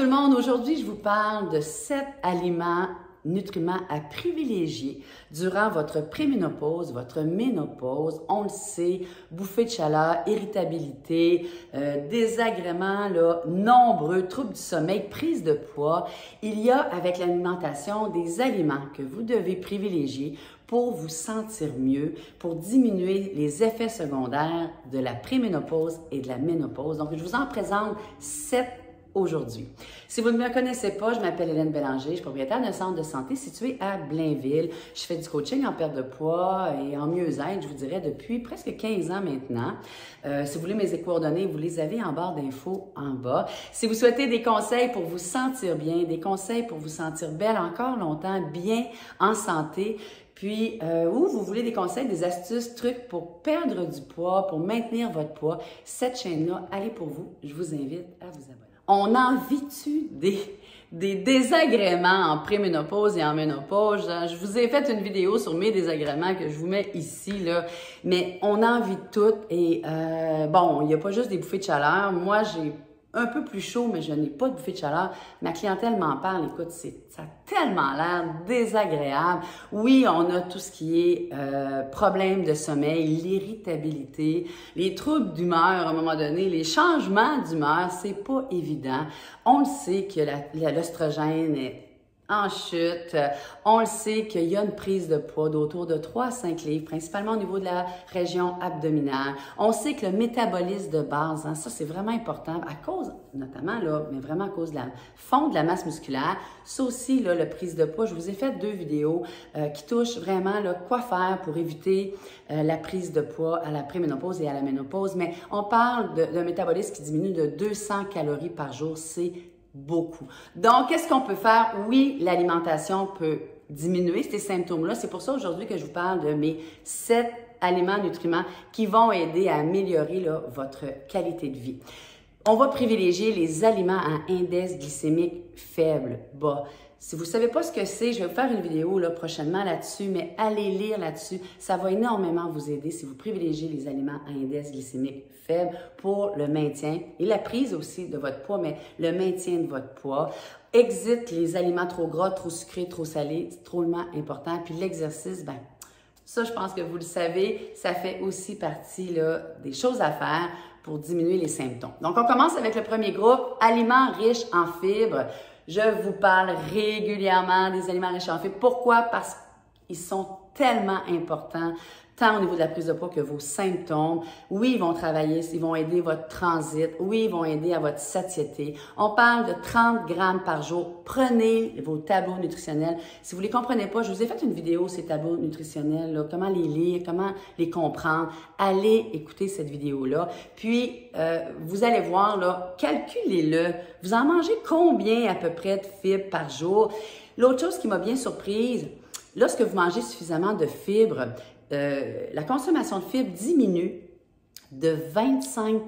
le monde, aujourd'hui je vous parle de 7 aliments, nutriments à privilégier durant votre préménopause, votre ménopause. On le sait, bouffée de chaleur, irritabilité, désagréments là, nombreux, troubles du sommeil, prise de poids. Il y a avec l'alimentation des aliments que vous devez privilégier pour vous sentir mieux, pour diminuer les effets secondaires de la préménopause et de la ménopause. Donc, je vous en présente 7 aujourd'hui. Si vous ne me connaissez pas, je m'appelle Hélène Bélanger, je suis propriétaire d'un centre de santé situé à Blainville. Je fais du coaching en perte de poids et en mieux-être, je vous dirais, depuis presque 15 ans maintenant. Si vous voulez mes coordonnées, vous les avez en barre d'infos en bas. Si vous souhaitez des conseils pour vous sentir bien, des conseils pour vous sentir belle encore longtemps, bien en santé, puis, ou vous voulez des conseils, des astuces, trucs pour perdre du poids, pour maintenir votre poids, cette chaîne-là, elle est pour vous. Je vous invite à vous abonner. On en vit-tu des désagréments en préménopause et en ménopause? Je vous ai fait une vidéo sur mes désagréments que je vous mets ici, là, mais on en vit toutes et bon, il n'y a pas juste des bouffées de chaleur. Moi, j'ai un peu plus chaud, mais je n'ai pas de bouffée de chaleur. Ma clientèle m'en parle. Écoute, ça a tellement l'air désagréable. Oui, on a tout ce qui est problème de sommeil, l'irritabilité, les troubles d'humeur à un moment donné, les changements d'humeur, c'est pas évident. On le sait que l'œstrogène est en chute. On le sait qu'il y a une prise de poids d'autour de 3 à 5 livres, principalement au niveau de la région abdominale. On sait que le métabolisme de base, hein, ça c'est vraiment important à cause, notamment là, mais vraiment à cause de la fonte de la masse musculaire. Ça aussi, là, la prise de poids, je vous ai fait 2 vidéos qui touchent vraiment là, quoi faire pour éviter la prise de poids à la préménopause et à la ménopause. Mais on parle d'un métabolisme qui diminue de 200 calories par jour. C'est beaucoup. Donc, qu'est-ce qu'on peut faire? Oui, l'alimentation peut diminuer ces symptômes-là. C'est pour ça aujourd'hui que je vous parle de mes 7 aliments nutriments qui vont aider à améliorer là, votre qualité de vie. On va privilégier les aliments à index glycémique faible, bas. Si vous ne savez pas ce que c'est, je vais vous faire une vidéo là, prochainement là-dessus, mais allez lire là-dessus. Ça va énormément vous aider si vous privilégiez les aliments à index glycémique faible pour le maintien et la prise aussi de votre poids, mais le maintien de votre poids. Exit les aliments trop gras, trop sucrés, trop salés, c'est trop important. Puis l'exercice, ben ça, je pense que vous le savez, ça fait aussi partie là, des choses à faire pour diminuer les symptômes. Donc, on commence avec le premier groupe, aliments riches en fibres. Je vous parle régulièrement des aliments riches en fibres. Pourquoi? Parce qu'ils sont tellement importants, tant au niveau de la prise de poids que vos symptômes. Oui, ils vont travailler, ils vont aider votre transit. Oui, ils vont aider à votre satiété. On parle de 30 grammes par jour. Prenez vos tableaux nutritionnels. Si vous ne les comprenez pas, je vous ai fait une vidéo, ces tableaux nutritionnels, là, comment les lire, comment les comprendre. Allez écouter cette vidéo-là. Puis, vous allez voir, là, calculez-le. Vous en mangez combien à peu près de fibres par jour? L'autre chose qui m'a bien surprise, lorsque vous mangez suffisamment de fibres, la consommation de fibres diminue de 25%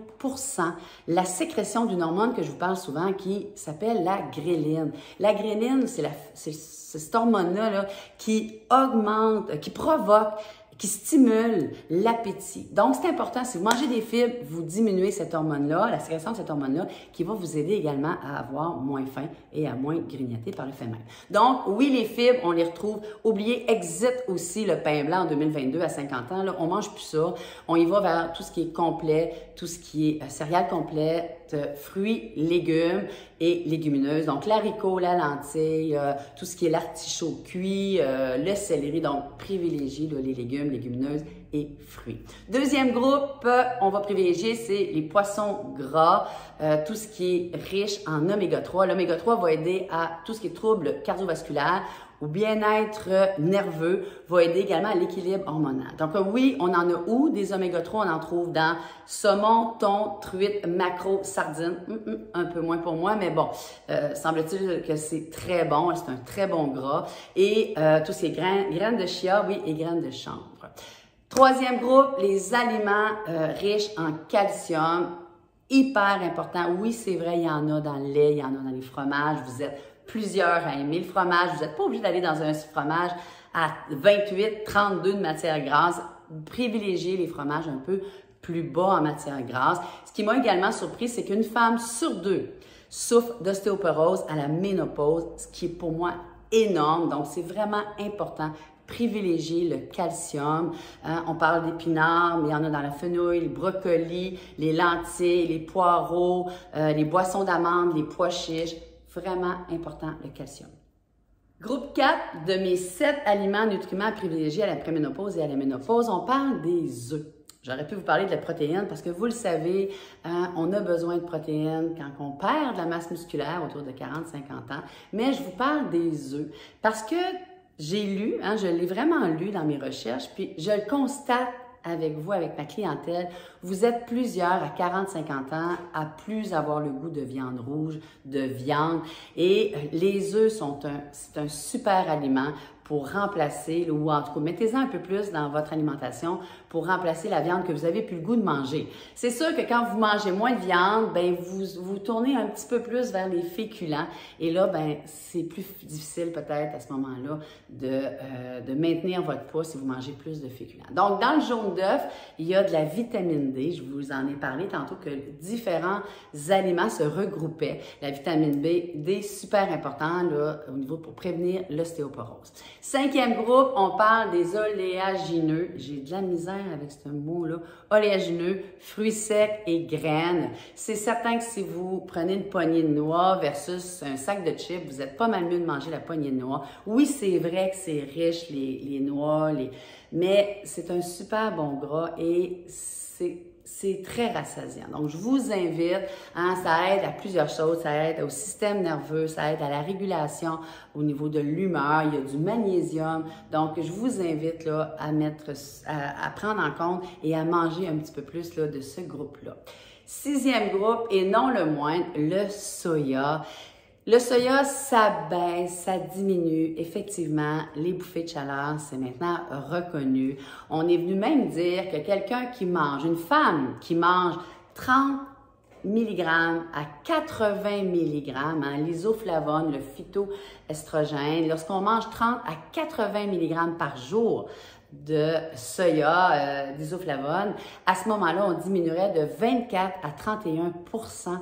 la sécrétion d'une hormone que je vous parle souvent qui s'appelle la gréline. La gréline, c'est cette hormone-là là, qui augmente, qui provoque, qui stimule l'appétit. Donc, c'est important, si vous mangez des fibres, vous diminuez cette hormone-là, la sécrétion de cette hormone-là, qui va vous aider également à avoir moins faim et à moins grignoter par le fait même. Donc, oui, les fibres, on les retrouve. Oubliez, exit aussi le pain blanc en 2022 à 50 ans. Là, on mange plus ça. On y va vers tout ce qui est complet, tout ce qui est céréales complètes, fruits, légumes et légumineuses. Donc, l'haricot, la lentille, tout ce qui est l'artichaut cuit, le céleri. Donc, privilégiez là, les légumes, légumineuses et fruits. Deuxième groupe, on va privilégier, c'est les poissons gras, tout ce qui est riche en oméga 3. L'oméga 3 va aider à tout ce qui est troubles cardiovasculaires, au bien-être nerveux, va aider également à l'équilibre hormonal. Donc oui, on en a où? Des oméga 3, on en trouve dans saumon, thon, truite, maquereau, sardines. Un peu moins pour moi, mais bon, semble-t-il que c'est très bon, c'est un très bon gras. Et tous ces graines de chia, oui, et graines de chanvre. Troisième groupe, les aliments riches en calcium, hyper important. Oui, c'est vrai, il y en a dans le lait, il y en a dans les fromages. Vous êtes plusieurs à aimer le fromage. Vous n'êtes pas obligé d'aller dans un fromage à 28, 32 de matière grasse. Privilégiez les fromages un peu plus bas en matière grasse. Ce qui m'a également surpris, c'est qu'une femme sur 2 souffrent d'ostéoporose à la ménopause, ce qui est pour moi énorme. Donc, c'est vraiment important. Privilégier le calcium. On parle d'épinards, mais il y en a dans la fenouil, les brocolis, les lentilles, les poireaux, les boissons d'amandes, les pois chiches. Vraiment important, le calcium. Groupe 4 de mes 7 aliments nutriments à privilégier à la préménopause et à la ménopause, on parle des œufs. J'aurais pu vous parler de la protéine parce que vous le savez, on a besoin de protéines quand on perd de la masse musculaire autour de 40-50 ans. Mais je vous parle des œufs parce que j'ai lu, je l'ai vraiment lu dans mes recherches, puis je le constate avec vous, avec ma clientèle, vous êtes plusieurs à 40-50 ans à plus avoir le goût de viande rouge, de viande. Et les œufs c'est un super aliment pour remplacer, ou en tout cas, mettez-en un peu plus dans votre alimentation pour remplacer la viande que vous avez plus le goût de manger. C'est sûr que quand vous mangez moins de viande, ben vous tournez un petit peu plus vers les féculents. Et là, ben c'est plus difficile peut-être à ce moment-là de maintenir votre poids si vous mangez plus de féculents. Donc, dans le jaune d'œuf, il y a de la vitamine D. Je vous en ai parlé tantôt que différents aliments se regroupaient. La vitamine D, super important là, au niveau pour prévenir l'ostéoporose. 5e groupe, on parle des oléagineux. J'ai de la misère avec ce mot-là. Oléagineux, fruits secs et graines. C'est certain que si vous prenez une poignée de noix versus un sac de chips, vous êtes pas mal mieux de manger la poignée de noix. Oui, c'est vrai que c'est riche, les noix, mais c'est un super bon gras et c'est très rassasiant. Donc, je vous invite, ça aide à plusieurs choses. Ça aide au système nerveux, ça aide à la régulation au niveau de l'humeur. Il y a du magnésium. Donc, je vous invite là, à prendre en compte et à manger un petit peu plus là, de ce groupe-là. 6e groupe, et non le moindre, le soya. Le soya, ça baisse, ça diminue. Effectivement, les bouffées de chaleur, c'est maintenant reconnu. On est venu même dire que quelqu'un qui mange, une femme qui mange 30 mg à 80 mg, l'isoflavone, le phytoestrogène, lorsqu'on mange 30 à 80 mg par jour de soya, d'isoflavone, à ce moment-là, on diminuerait de 24 à 31%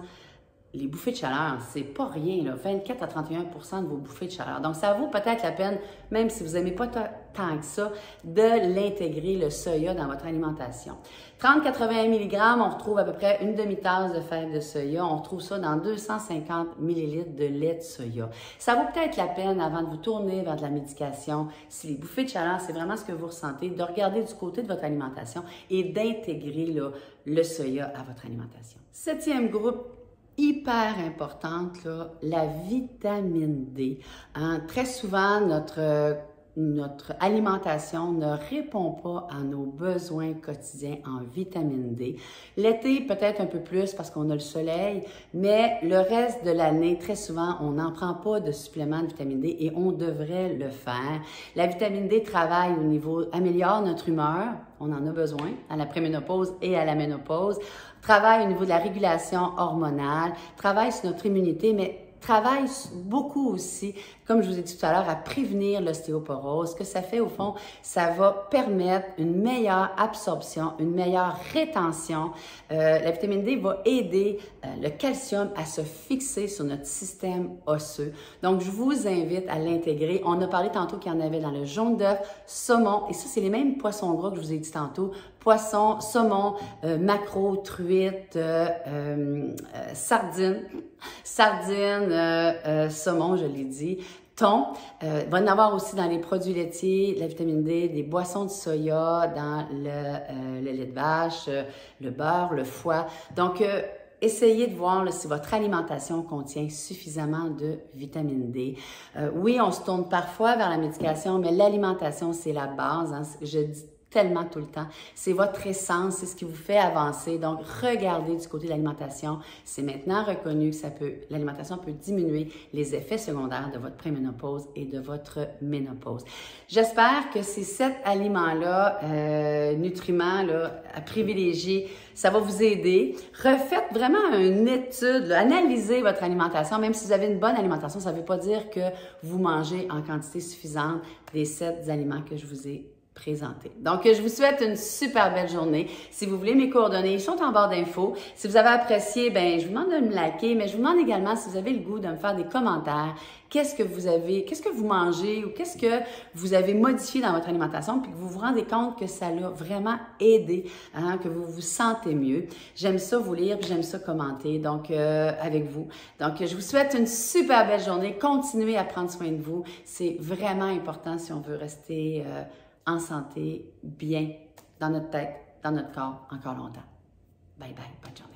les bouffées de chaleur. C'est pas rien, là, 24 à 31% de vos bouffées de chaleur. Donc, ça vaut peut-être la peine, même si vous n'aimez pas tant que ça, de l'intégrer, le soya, dans votre alimentation. 30-80 mg, on retrouve à peu près une demi-tasse de fèves de soya. On retrouve ça dans 250 ml de lait de soya. Ça vaut peut-être la peine, avant de vous tourner vers de la médication, si les bouffées de chaleur, c'est vraiment ce que vous ressentez, de regarder du côté de votre alimentation et d'intégrer le soya à votre alimentation. 7e groupe, hyper importante, là, la vitamine D. Très souvent, notre alimentation ne répond pas à nos besoins quotidiens en vitamine D. L'été, peut-être un peu plus parce qu'on a le soleil, mais le reste de l'année, très souvent, on n'en prend pas de supplément de vitamine D et on devrait le faire. La vitamine D travaille au niveau, améliore notre humeur, on en a besoin à la préménopause et à la ménopause, travaille au niveau de la régulation hormonale, travaille sur notre immunité, mais travaille beaucoup aussi, comme je vous ai dit tout à l'heure, à prévenir l'ostéoporose. Ce que ça fait, au fond, ça va permettre une meilleure absorption, une meilleure rétention. La vitamine D va aider le calcium à se fixer sur notre système osseux. Donc, je vous invite à l'intégrer. On a parlé tantôt qu'il y en avait dans le jaune d'œuf, saumon, et ça, c'est les mêmes poissons gras que je vous ai dit tantôt. Poisson, saumon, maquereau, truite, sardine, saumon, je l'ai dit, thon. Il va y en avoir aussi dans les produits laitiers, la vitamine D, des boissons de soya, dans le lait de vache, le beurre, le foie. Donc, essayez de voir là, si votre alimentation contient suffisamment de vitamine D. Oui, on se tourne parfois vers la médication, mais l'alimentation, c'est la base. Je dis tellement tout le temps. C'est votre essence, c'est ce qui vous fait avancer. Donc, regardez du côté de l'alimentation. C'est maintenant reconnu que l'alimentation peut diminuer les effets secondaires de votre préménopause et de votre ménopause. J'espère que ces 7 aliments-là, nutriments là, à privilégier, ça va vous aider. Refaites vraiment une étude, là, analysez votre alimentation. Même si vous avez une bonne alimentation, ça ne veut pas dire que vous mangez en quantité suffisante des 7 aliments que je vous ai présenter. Donc, je vous souhaite une super belle journée. Si vous voulez mes coordonnées, ils sont en barre d'infos. Si vous avez apprécié, ben, je vous demande de me liker, mais je vous demande également si vous avez le goût de me faire des commentaires. Qu'est-ce que vous mangez ou qu'est-ce que vous avez modifié dans votre alimentation puis que vous vous rendez compte que ça l'a vraiment aidé, hein, que vous vous sentez mieux. J'aime ça vous lire puis j'aime ça commenter, donc avec vous. Donc, je vous souhaite une super belle journée. Continuez à prendre soin de vous. C'est vraiment important si on veut rester en santé, bien, dans notre tête, dans notre corps, encore longtemps. Bye bye, bonne journée.